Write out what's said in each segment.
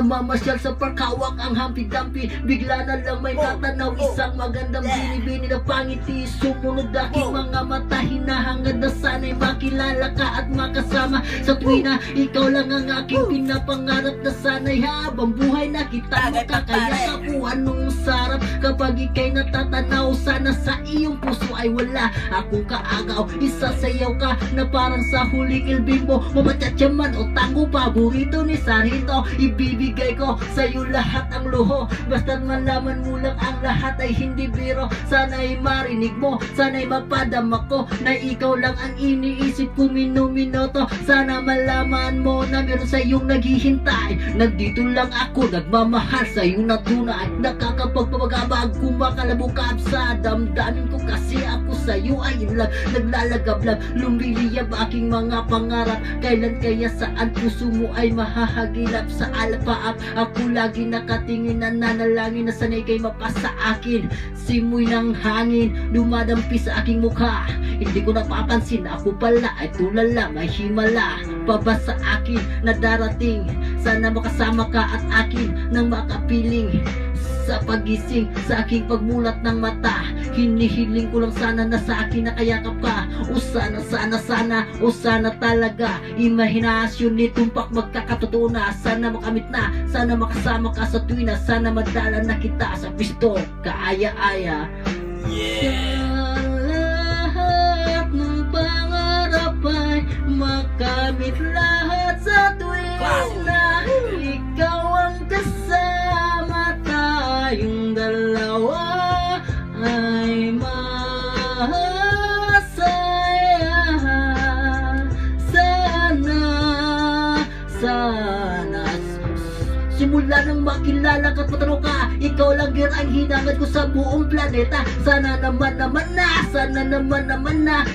namamasyal sa park, hawak ang hampi-dampi. Bigla na lang may natanaw, isang magandang binibini na pangiti. Sumunod aking mga mata, hinahangad na sana'y makilala ka at makasama. Sa tuwi na ikaw lang ang aking pinapangarap, na sana'y habang buhay nakita mo ka. Kaya ako anong sarap kapag ika'y natatanaw. Sana sa iyong puso ay wala akong kaagaw. Isasayaw ka na parang sa huling ilbing mo. Mamatyatsyaman o tango, paborito ni Sarito. Ibibigay ko sa'yo lahat ang luho, basta't malaman mo lang ang lahat ay hindi biro. Sana'y marinig mo, sana'y mapadama ko na ikaw lang ang iniisip ko minuto. Sana malaman mo na meron sa'yong naghihintay. Nandito lang ako, nagmamahal sa'yo na tunay. Nakakapagpapagabag, kumakalabukab sa damdamin ko. Kasi ako sa'yo ay in love, naglalagablab, lumiliyab aking mga pangarap. Kailan kaya saan puso mo ay mahahagilap sa alapaap? Ako lagi nakatingin, nananalangin na sana'y kay mapasa akin. Simoy ng hangin, dumadampi sa aking mukha. Hindi ko napapansin, ako pala ay tulala, may himala pa ba sa akin na darating? Sana makasama ka at akin nang makapiling sa pagising, sa aking pagmulat ng mata. Hinihiling ko lang sana na sa akin nakayakap ka. O sana, o sana talaga. Imahinasyon ni tumpak magkakatotoo na. Sana makamit na, sana makasama ka sa tuwi na. Sana madala na kita sa pisto, kaaya-aya. Sa lahat ng pangarap ay makamit lahat sa tuwing na ikaw ang kasama. Tayong dalawa ay masaya. Sana simula nang makilala ka't matanaw ka, ikaw lang girl ang hinangad ko sa buong planeta. Sana naman na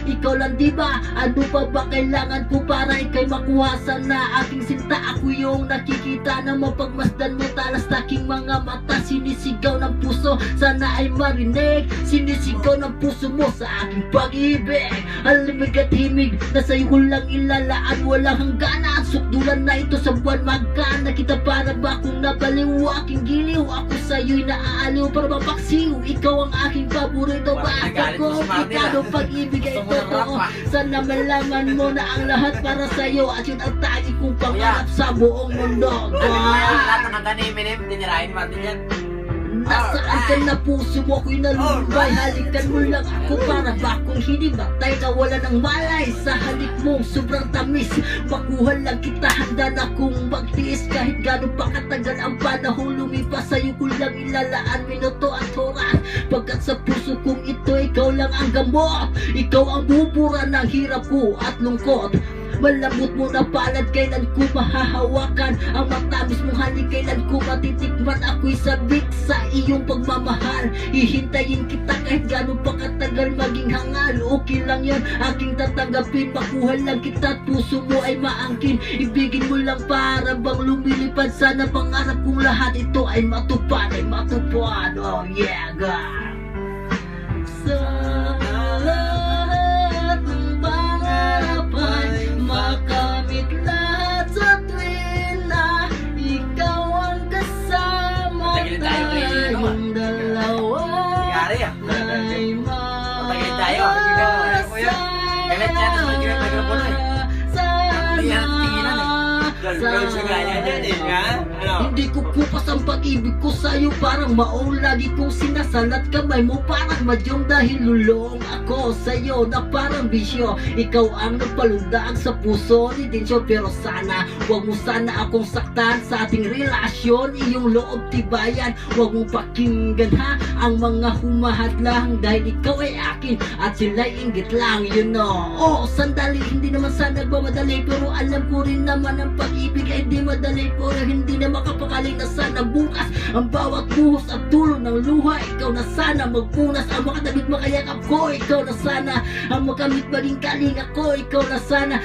ikaw lang, diba? Ano pa ba kailangan ko para ikay makuha? Sana aking sinta, ako yung nakikita na mapagmasdan mo. Talas taking mga mata, sinisigaw ng puso. Sana ay marinig, sinisigaw ng puso mo sa aking pag-ibig. Alimig at himig, na sa'yo ko lang ilalaan, walang hangganan. Sukdulan na ito sa buwan, magkana kita para ba kung nabaliw, aking giliw. Ako sa'yo'y naaaliw, para mapaksiw. Ikaw ang aking paborito, basta ko ikaw pag-ibig ay totoo. Sana malaman mo na ang lahat para sa'yo, at yun ang tagi kong pangarap sa buong mundo. Lahat ng kanta ni Eminem, tinirahin natin yan. Nasaan ka na puso mo, ako'y nalulubay. Halikan mo lang ako para ba kung hindi batay na wala ng malay. Sa halik mong sobrang tamis, makuha lang kita, handa na kong magtiis. Kahit gano'n pa katagal ang panahon lumipas, sa'yo ko lang ilalaan minuto at oras. Pagkat sa puso kong ito, ikaw lang ang gamot. Ikaw ang bubura ng hirap ko at lungkot. Malambot mo na palad, kailan ko mahahawakan ang matamis mong halik, kailan ko matitikman. Ako'y sabik sa iyong pagmamahal, hihintayin kita kahit gano'n pa katagal maging hangal. Okay lang yan, aking tatanggapin. Makuha lang kita at puso mo ay maangkin. Ibigin mo lang para bang lumilipad. Sana pangarap kong lahat ito ay matupad, oh yeah God. Sa lahat ng pangarap ay makamit lahat sa tuwin na ikaw ang kasama. Tayong dalawa ay masaya. Hindi ko kupas ang pag-ibig ko sa'yo, parang maong lagi kong sinasalat kamay mo, parang madyong dahil lulong ako sa'yo na parang bisyo. Ikaw ang nagpalundaang sa puso ni Densyo, pero sana wag mo sana akong saktan sa ating relasyon. Iyong loob tibayan, wag mong pakinggan ha ang mga humahadlang, dahil ikaw ay akin at sila'y inggit lang, you know. Oh, sandali, hindi naman sana nagmamadali, pero alam ko rin naman ang pag-ibig ay di madali. Pero hindi na makapakali na sana bukas ang bawat buhos at tulong ng luha. Ikaw na sana magpunas ang makadamit makayakap ko. Ikaw na sana ang makamit maging kalinga ko. Ikaw na sana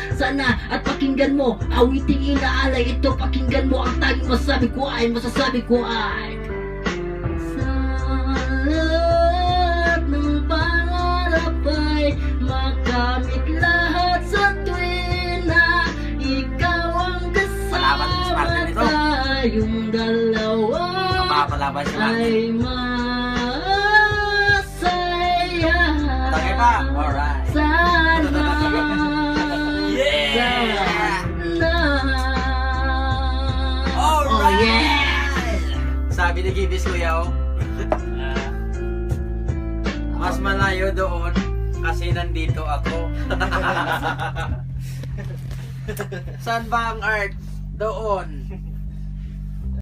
at pakinggan mo awiting inaalay ito. Pakinggan mo ang taging masasabi ko ay sa lahat ng pangarap ay makamit lahat sa tuwin na ikaw ang kasama. Tayong kalaban si Martin. ay masaya. Tagay pa? Alright. Sana. Yeah! Sana. Alright! Oh yeah! Sabi ni Gibis Kuya, mas malayo doon kasi nandito ako. Saan ba ang Earth? Doon.